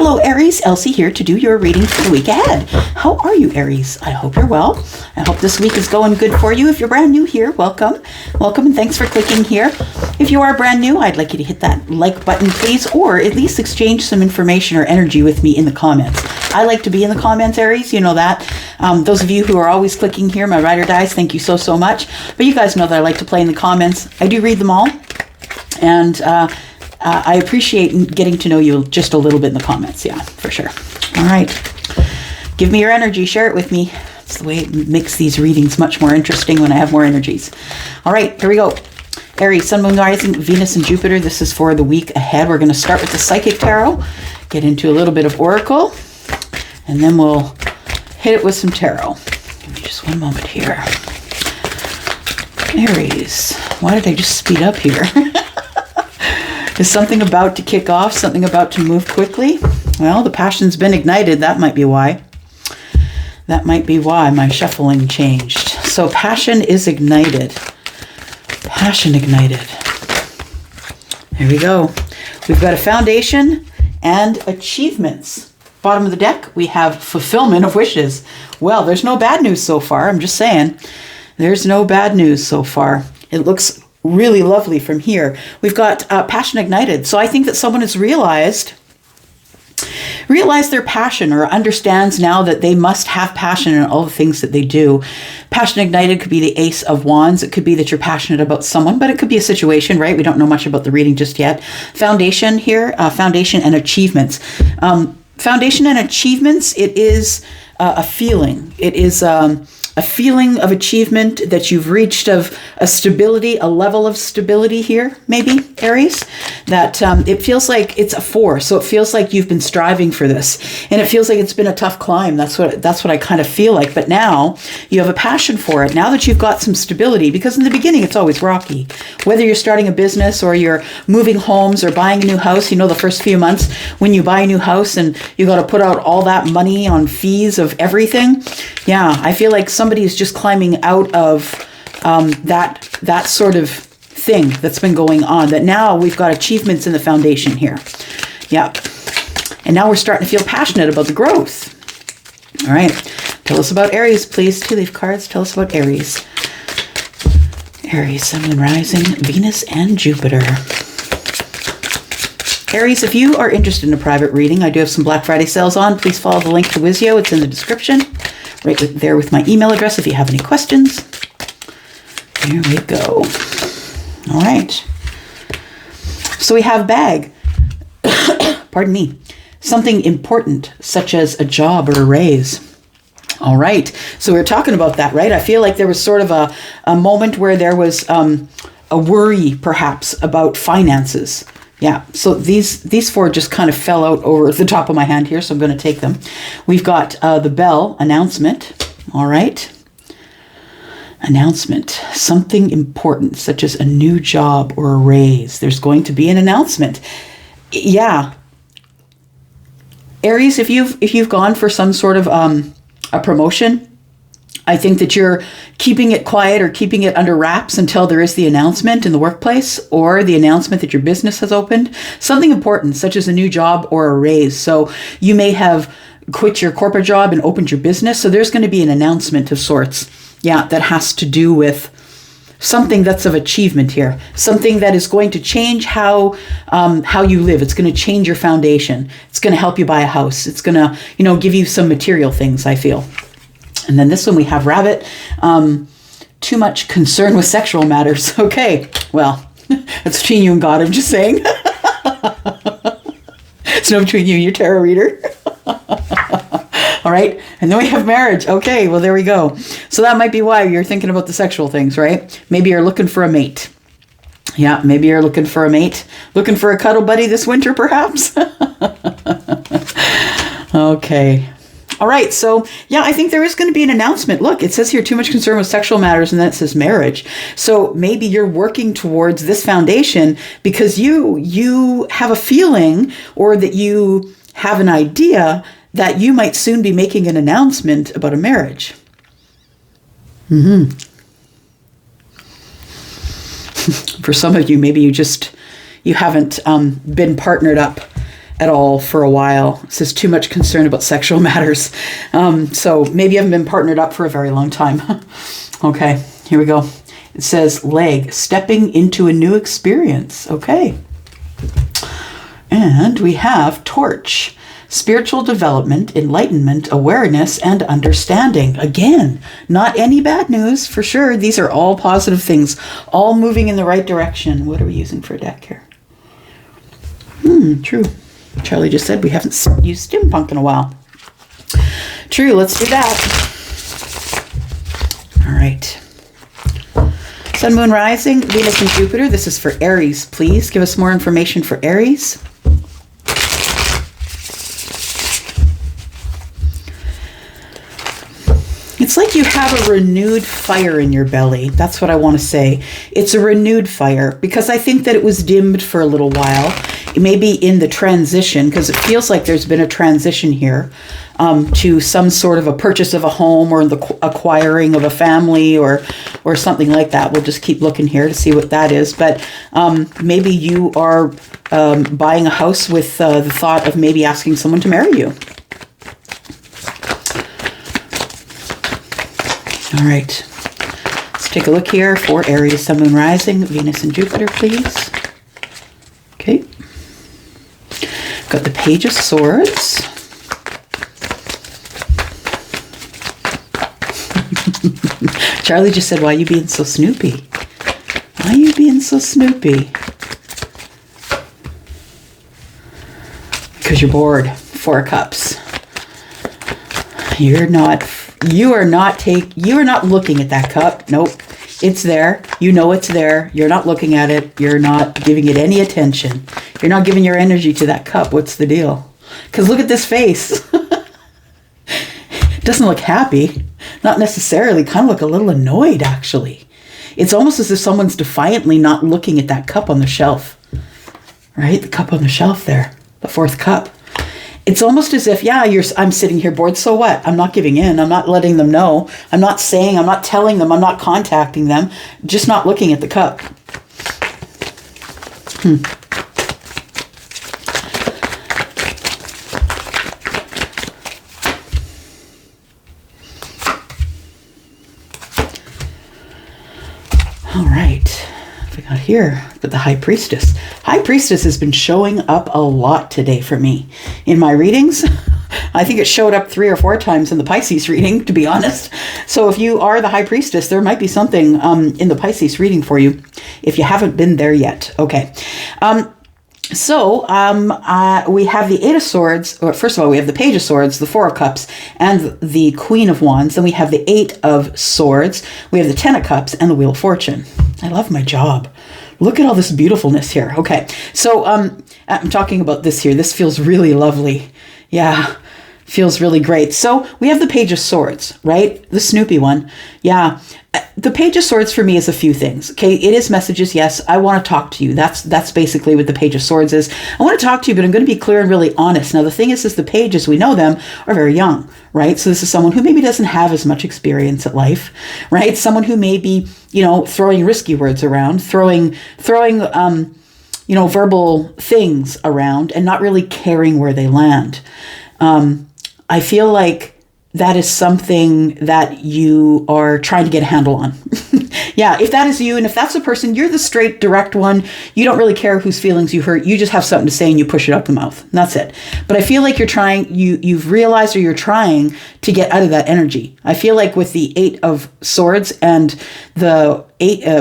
Hello Aries, Elsie here to do your reading for the week ahead. How are you, Aries? I hope you're well. I hope this week is going good for you. If you're brand new here, welcome. Welcome and thanks for clicking here. If you are brand new, I'd like you to hit that like button, please, or at least exchange some information or energy with me in the comments. I like to be in the comments, Aries, you know that. Those of you who are always clicking here, my ride or dies, thank you so, so much. But you guys know that I like to play in the comments. I do read them all. And I appreciate getting to know you just a little bit in the comments. Yeah, for sure. All right. Give me your energy. Share it with me. It's the way it makes these readings much more interesting when I have more energies. All right, here we go. Aries, Sun, Moon, Rising, Venus, and Jupiter. This is for the week ahead. We're going to start with the Psychic Tarot, get into a little bit of Oracle, and then we'll hit it with some Tarot. Give me just one moment here. Aries, why did I just speed up here? Is something about to kick off? Something about to move quickly? Well, the passion's been ignited. That might be why. That might be why my shuffling changed. So passion is ignited. Passion ignited. There we go. We've got a foundation and achievements. Bottom of the deck, we have fulfillment of wishes. Well, there's no bad news so far. I'm just saying. There's no bad news so far. It looks really lovely from here. We've got passion ignited. So I think that someone has realized their passion, or understands now that they must have passion in all the things that they do. Passion ignited could be the Ace of Wands. It could be that you're passionate about someone, but it could be a situation, right? We don't know much about the reading just yet. Foundation here, foundation and achievements. Foundation and achievements, it is a feeling. It is a feeling of achievement that you've reached, of a stability, a level of stability here, maybe, Aries, that it feels like it's a 4. So it feels like you've been striving for this, and it feels like it's been a tough climb. That's what I kind of feel like. But now you have a passion for it. Now that you've got some stability, because in the beginning it's always rocky. Whether you're starting a business or you're moving homes or buying a new house, you know, the first few months when you buy a new house and you got to put out all that money on fees of everything. Yeah, I feel like somebody is just climbing out of that sort of thing that's been going on, that now we've got achievements in the foundation here. Yeah. And now we're starting to feel passionate about the growth. All right. Tell us about Aries, please. 2 leaf cards. Tell us about Aries. Aries, Sun, Moon, Rising, Venus, and Jupiter. Aries, if you are interested in a private reading, I do have some Black Friday sales on. Please follow the link to Wizio. It's in the description. Right there with my email address if you have any questions. There we go. All right. So we have bag. Pardon me. Something important, such as a job or a raise. All right. So we're talking about that, right? I feel like there was sort of a moment where there was a worry, perhaps, about finances. Yeah, so these 4 just kind of fell out over the top of my hand here, so I'm going to take them. We've got the bell, announcement. All right. Announcement. Something important, such as a new job or a raise. There's going to be an announcement. Yeah. Aries, if you've gone for some sort of a promotion, I think that you're keeping it quiet or keeping it under wraps until there is the announcement in the workplace, or the announcement that your business has opened. Something important, such as a new job or a raise. So you may have quit your corporate job and opened your business. So there's going to be an announcement of sorts. Yeah, that has to do with something that's of achievement here. Something that is going to change how you live. It's going to change your foundation. It's going to help you buy a house. It's going to, give you some material things, I feel. And then this one we have rabbit. Too much concern with sexual matters. Okay, well, that's between you and God, I'm just saying. It's not between you and your tarot reader. All right, and then we have marriage. Okay, well, there we go. So that might be why you're thinking about the sexual things, right? Maybe you're looking for a mate. Yeah, maybe you're looking for a mate. Looking for a cuddle buddy this winter, perhaps? Okay. All right, so yeah, I think there is going to be an announcement. Look, it says here, too much concern with sexual matters, and then it says marriage. So maybe you're working towards this foundation because you have a feeling, or that you have an idea that you might soon be making an announcement about a marriage. For some of you, maybe you haven't been partnered up at all for a while. It says too much concern about sexual matters. So maybe you haven't been partnered up for a very long time. Okay, here we go. It says leg, stepping into a new experience. Okay. And we have torch, spiritual development, enlightenment, awareness, and understanding. Again, not any bad news for sure. These are all positive things, all moving in the right direction. What are we using for a deck here? True. Charlie just said we haven't used steampunk in a while. True, let's do that. All right. Sun, Moon, Rising, Venus, and Jupiter. This is for Aries. Please give us more information for Aries. It's like you have a renewed fire in your belly. That's what I want to say. It's a renewed fire because I think that it was dimmed for a little while. It may be in the transition because it feels like there's been a transition here to some sort of a purchase of a home or the acquiring of a family or something like that. We'll just keep looking here to see what that is. But maybe you are buying a house with the thought of maybe asking someone to marry you. All right, let's take a look here for Aries, Sun, Moon, Rising, Venus, and Jupiter, please. Okay. Got the Page of Swords. Charlie just said, why are you being so snoopy? Why are you being so snoopy? Because you're bored. 4 of Cups. You are not looking at that cup. Nope. It's there. You know it's there. You're not looking at it. You're not giving it any attention. You're not giving your energy to that cup. What's the deal? Because look at this face. It doesn't look happy. Not necessarily. Kind of look a little annoyed, actually. It's almost as if someone's defiantly not looking at that cup on the shelf. Right? The cup on the shelf there. The 4th cup. It's almost as if, I'm sitting here bored, so what? I'm not giving in. I'm not letting them know. I'm not saying, I'm not telling them, I'm not contacting them. Just not looking at the cup. All right. What we got here? But the High Priestess. High Priestess has been showing up a lot today for me in my readings. I think it showed up 3 or 4 times in the Pisces reading, to be honest. So if you are the High Priestess, there might be something in the Pisces reading for you if you haven't been there yet. Okay. We have the 8 of Swords. Or first of all, we have the Page of Swords, the 4 of Cups, and the Queen of Wands. Then we have the 8 of Swords. We have the 10 of Cups and the Wheel of Fortune. I love my job. Look at all this beautifulness here. Okay, so I'm talking about this here. This feels really lovely. Yeah, feels really great. So we have the Page of Swords, right? The snoopy one. Yeah. The Page of Swords for me is a few things. Okay, it is messages. Yes, I want to talk to you. That's basically what the Page of Swords is. I want to talk to you, but I'm going to be clear and really honest. Now, the thing is the pages, we know them, are very young, right? So this is someone who maybe doesn't have as much experience at life, right? Someone who may be, throwing risky words around, throwing verbal things around and not really caring where they land. I feel like that is something that you are trying to get a handle on. Yeah, if that is you, and if that's the person, you're the straight, direct one. You don't really care whose feelings you hurt. You just have something to say and you push it up the mouth. And that's it. But I feel like you've realized or you're trying to get out of that energy. I feel like with the 8 of Swords and the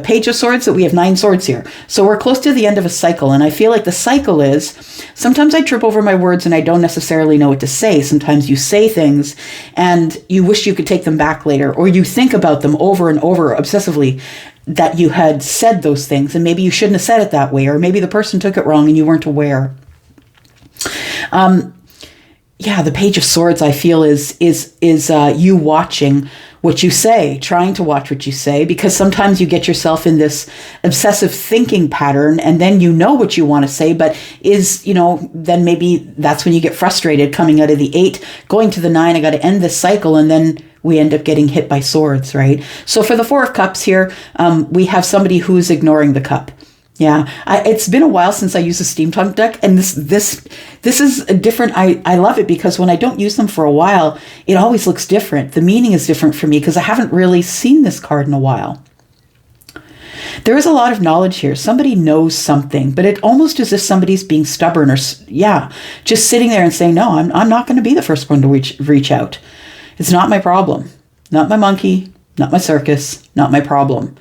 Page of Swords, that we have 9 swords here. So we're close to the end of a cycle. And I feel like the cycle is, sometimes I trip over my words and I don't necessarily know what to say. Sometimes you say things and you wish you could take them back later, or you think about them over and over obsessively, that you had said those things and maybe you shouldn't have said it that way, or maybe the person took it wrong and you weren't aware. The Page of Swords, I feel, is you watching what you say, trying to watch what you say, because sometimes you get yourself in this obsessive thinking pattern and then you know what you want to say, but then maybe that's when you get frustrated coming out of the 8, going to the 9, I got to end this cycle, and then we end up getting hit by swords, right? So for the 4 of Cups here, we have somebody who's ignoring the cup. Yeah, it's been a while since I used a steampunk deck, and this is a different. I love it because when I don't use them for a while, it always looks different. The meaning is different for me because I haven't really seen this card in a while. There is a lot of knowledge here. Somebody knows something, but it almost as if somebody's being stubborn or, yeah, just sitting there and saying, no, I'm not going to be the first one to reach out. It's not my problem. Not my monkey, not my circus, not my problem.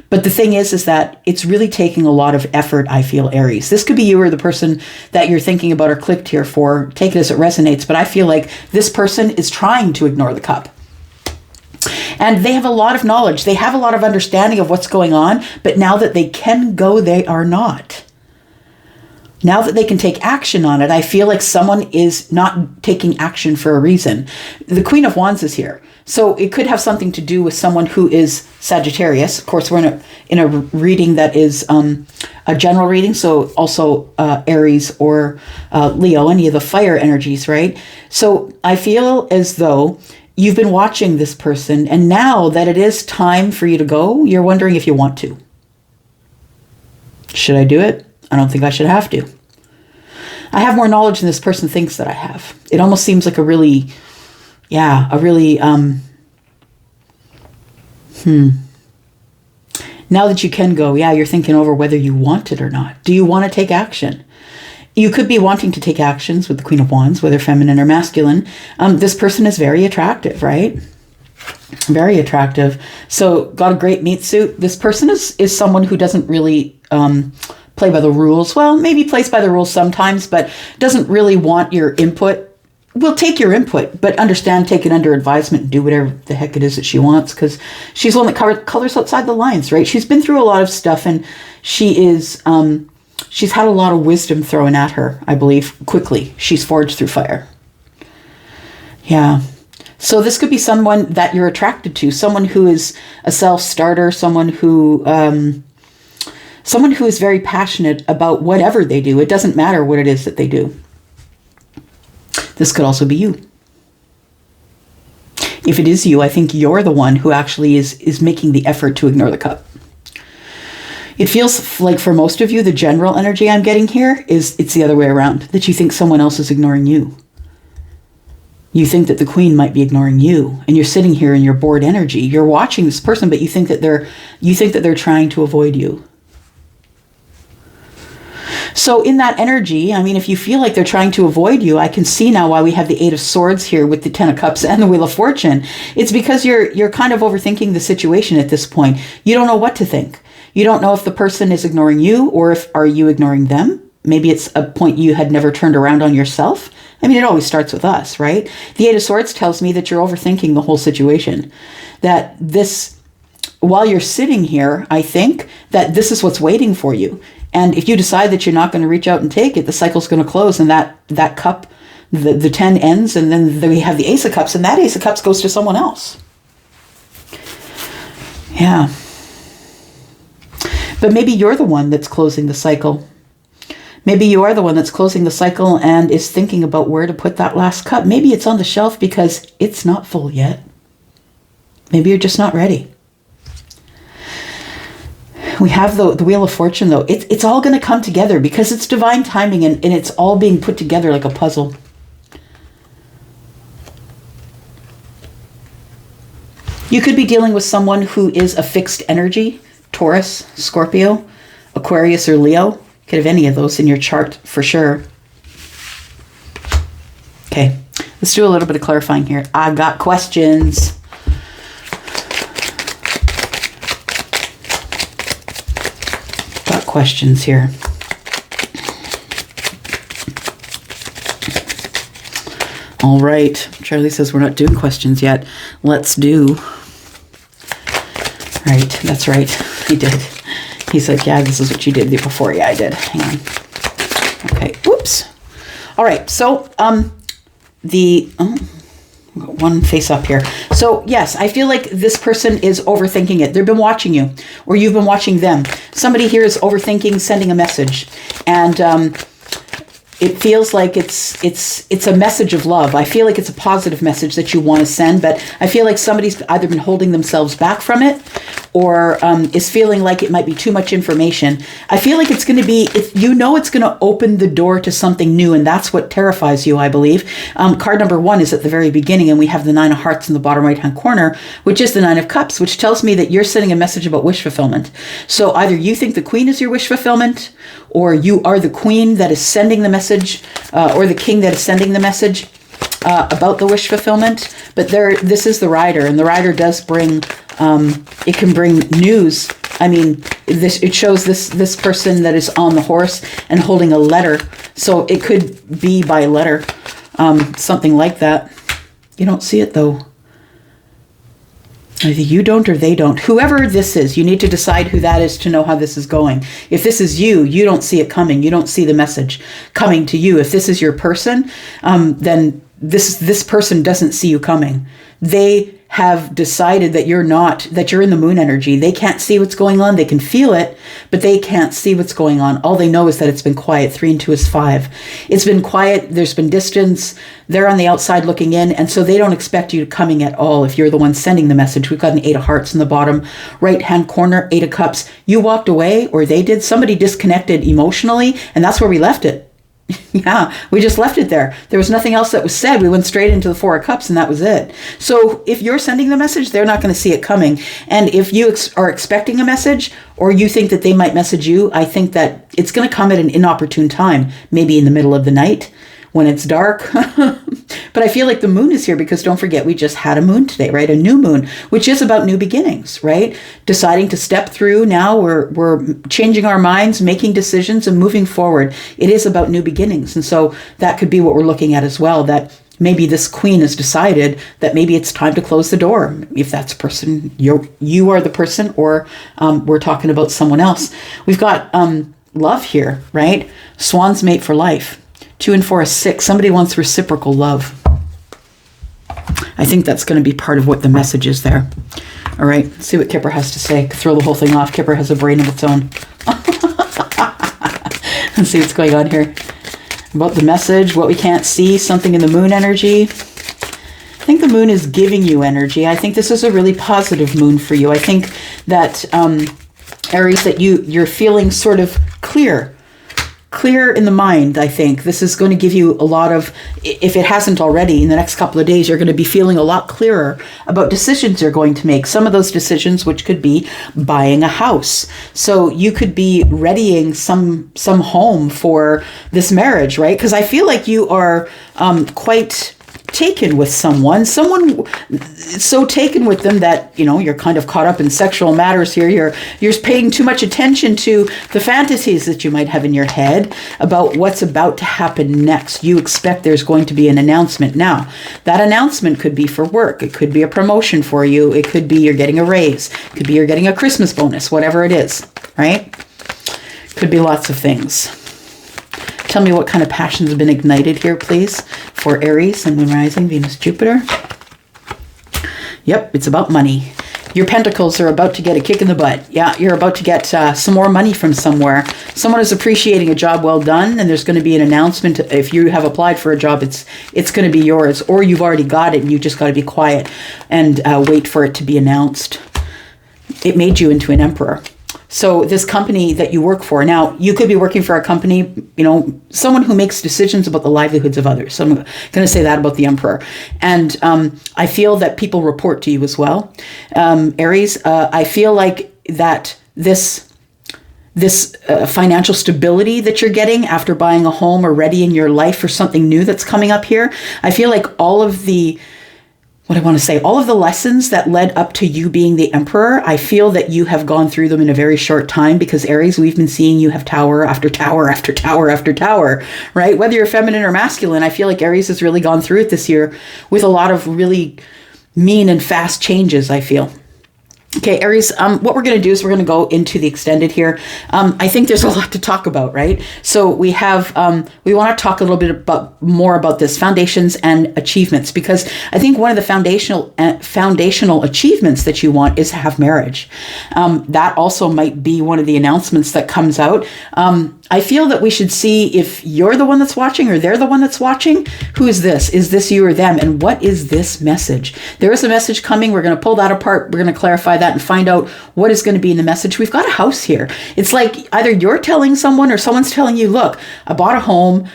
But the thing is that it's really taking a lot of effort, I feel, Aries. This could be you or the person that you're thinking about or clicked here for. Take it as it resonates. But I feel like this person is trying to ignore the cup. And they have a lot of knowledge. They have a lot of understanding of what's going on. But now that they can go, they are not. Now that they can take action on it, I feel like someone is not taking action for a reason. The Queen of Wands is here. So it could have something to do with someone who is Sagittarius. Of course, we're in a reading that is a general reading. So also Aries or Leo, any of the fire energies, right? So I feel as though you've been watching this person, and now that it is time for you to go, you're wondering if you want to. Should I do it? I don't think I should have to. I have more knowledge than this person thinks that I have. It almost seems like a really, now that you can go, you're thinking over whether you want it or not. Do you want to take action? You could be wanting to take actions with the Queen of Wands, whether feminine or masculine. This person is very attractive, right? Very attractive. So got a great meat suit. This person is someone who doesn't really play by the rules. Well, maybe plays by the rules sometimes, but doesn't really want your input. Will take your input, but understand, take it under advisement, and do whatever the heck it is that she wants, because she's one that colors outside the lines, right? She's been through a lot of stuff, and she is... she's had a lot of wisdom thrown at her, I believe, quickly. She's forged through fire. Yeah. So this could be someone that you're attracted to, someone who is a self-starter, someone who is very passionate about whatever they do. It doesn't matter what it is that they do. This could also be you. If it is you, I think you're the one who actually is making the effort to ignore the cup. It feels like for most of you, the general energy I'm getting here is it's the other way around, that you think someone else is ignoring you. You think that the Queen might be ignoring you, and you're sitting here in your bored energy. You're watching this person, but you think that they're trying to avoid you. So in that energy, I mean, if you feel like they're trying to avoid you, I can see now why we have the Eight of Swords here with the Ten of Cups and the Wheel of Fortune. It's because you're kind of overthinking the situation at this point. You don't know what to think. You don't know if the person is ignoring you or are you ignoring them. Maybe it's a point you had never turned around on yourself. I mean, it always starts with us, right? The Eight of Swords tells me that you're overthinking the whole situation. That while you're sitting here, I think that this is what's waiting for you. And if you decide that you're not going to reach out and take it, the cycle's going to close, and that cup, the 10 ends, and then we have the Ace of Cups, and that Ace of Cups goes to someone else. Yeah. But maybe you're the one that's closing the cycle. Maybe you are the one that's closing the cycle and is thinking about where to put that last cup. Maybe it's on the shelf because it's not full yet. Maybe you're just not ready. We have the Wheel of Fortune, though. It's all going to come together because it's divine timing and it's all being put together like a puzzle. You could be dealing with someone who is a fixed energy, Taurus, Scorpio, Aquarius, or Leo. Could have any of those in your chart for sure. Okay, let's do a little bit of clarifying here. I got questions. Questions here. All right. Charlie says we're not doing questions yet. Let's do. Right. That's right. He did. He's like, yeah, this is what you did before. Yeah, I did. Hang on. Okay. Oops. All right. So, one face up here. So yes, I feel like this person is overthinking it. They've been watching you, or you've been watching them. Somebody here is overthinking sending a message, and it feels like it's a message of love. I feel like it's a positive message that you want to send, but I feel like somebody's either been holding themselves back from it, or is feeling like it might be too much information, I feel like it's going to be, it's going to open the door to something new, and that's what terrifies you, I believe. Card number 1 is at the very beginning, and we have the 9 of Hearts in the bottom right-hand corner, which is the 9 of Cups, which tells me that you're sending a message about wish fulfillment. So either you think the Queen is your wish fulfillment, or you are the Queen that is sending the message, or the King that is sending the message about the wish fulfillment. But this is the Rider, and the Rider does bring, it can bring news. I mean, it shows this person that is on the horse and holding a letter. So it could be by letter, something like that. You don't see it though. Either you don't or they don't. Whoever this is, you need to decide who that is to know how this is going. If this is you, you don't see it coming. You don't see the message coming to you. If this is your person, then this person doesn't see you coming. They have decided that you're in the moon energy. They can't see what's going on. They can feel it, but they can't see what's going on. All they know is that it's been quiet. 3 and 2 is 5. It's been quiet. There's been distance. They're on the outside looking in, and so they don't expect you coming at all if you're the one sending the message. We've got an 8 of Hearts in the bottom right-hand corner, 8 of Cups. You walked away, or they did. Somebody disconnected emotionally, and that's where we left it. Yeah, we just left it there. There was nothing else that was said. We went straight into the 4 of Cups, and that was it. So if you're sending the message, they're not going to see it coming. And if you are expecting a message, or you think that they might message you, I think that it's going to come at an inopportune time, maybe in the middle of the night when it's dark. But I feel like the moon is here because don't forget, we just had a moon today, right? A new moon, which is about new beginnings, right? Deciding to step through now. We're changing our minds, making decisions, and moving forward. It is about new beginnings. And so that could be what we're looking at as well, that maybe this Queen has decided that maybe it's time to close the door. If that's a person, you are the person, or we're talking about someone else. We've got love here, right? Swan's mate for life. 2 and 4 is 6. Somebody wants reciprocal love. I think that's going to be part of what the message is there. All right, let's see what Kipper has to say. Throw the whole thing off. Kipper has a brain of its own. Let's see what's going on here. About the message, what we can't see, something in the moon energy. I think the moon is giving you energy. I think this is a really positive moon for you. I think that, Aries, that you're feeling sort of clear in the mind. I think this is going to give you a lot of, if it hasn't already, in the next couple of days, you're going to be feeling a lot clearer about decisions you're going to make. Some of those decisions, which could be buying a house. So you could be readying some home for this marriage, right? Because I feel like you are quite taken with someone so taken with them that you're kind of caught up in sexual matters here. You're paying too much attention to the fantasies that you might have in your head about what's about to happen next. You expect there's going to be an announcement. Now, that announcement could be for work. It could be a promotion for you. It could be you're getting a raise. It could be you're getting a Christmas bonus, whatever it is, right? Could be lots of things. Tell me what kind of passions have been ignited here, please, for Aries and Moon Rising, Venus, Jupiter. Yep, it's about money. Your pentacles are about to get a kick in the butt. Yeah, you're about to get some more money from somewhere. Someone is appreciating a job well done, and there's going to be an announcement. If you have applied for a job, it's going to be yours, or you've already got it, and you just got to be quiet and wait for it to be announced. It made you into an emperor. So this company that you work for, now you could be working for a company, someone who makes decisions about the livelihoods of others. So I'm going to say that about the Emperor. And I feel that people report to you as well. Aries, I feel like that this financial stability that you're getting after buying a home or readying your life for something new that's coming up here, I feel like all of the lessons that led up to you being the Emperor, I feel that you have gone through them in a very short time, because Aries, we've been seeing you have tower after tower after tower after tower, right? Whether you're feminine or masculine, I feel like Aries has really gone through it this year with a lot of really mean and fast changes, I feel. Okay, Aries, what we're going to do is we're going to go into the extended here. I think there's a lot to talk about, right? So we have, we want to talk a little bit more about this, foundations and achievements, because I think one of the foundational achievements that you want is to have marriage. That also might be one of the announcements that comes out. I feel that we should see if you're the one that's watching or they're the one that's watching. Who is this? Is this you or them? And what is this message? There is a message coming. We're going to pull that apart. We're going to clarify that and find out what is going to be in the message. We've got a house here. It's like either you're telling someone or someone's telling you, look, I bought a home.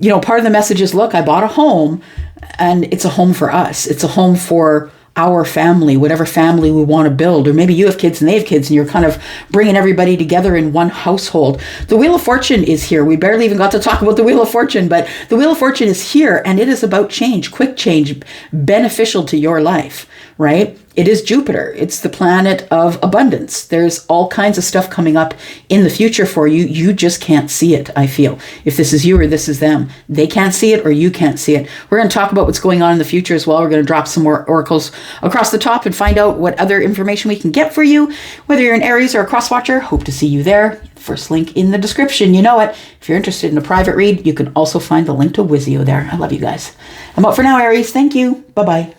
You know, part of the message is, look, I bought a home, and it's a home for us. It's a home for our family, whatever family we want to build. Or maybe you have kids and they have kids, and you're kind of bringing everybody together in one household. The Wheel of Fortune is here. We barely even got to talk about the Wheel of Fortune, but the Wheel of Fortune is here, and it is about change, quick change, beneficial to your life, right? It is Jupiter. It's the planet of abundance. There's all kinds of stuff coming up in the future for you. You just can't see it, I feel. If this is you or this is them, they can't see it or you can't see it. We're going to talk about what's going on in the future as well. We're going to drop some more oracles across the top and find out what other information we can get for you. Whether you're an Aries or a cross watcher, hope to see you there. First link in the description. You know it. If you're interested in a private read, you can also find the link to Wizio there. I love you guys. I'm out for now, Aries. Thank you. Bye-bye.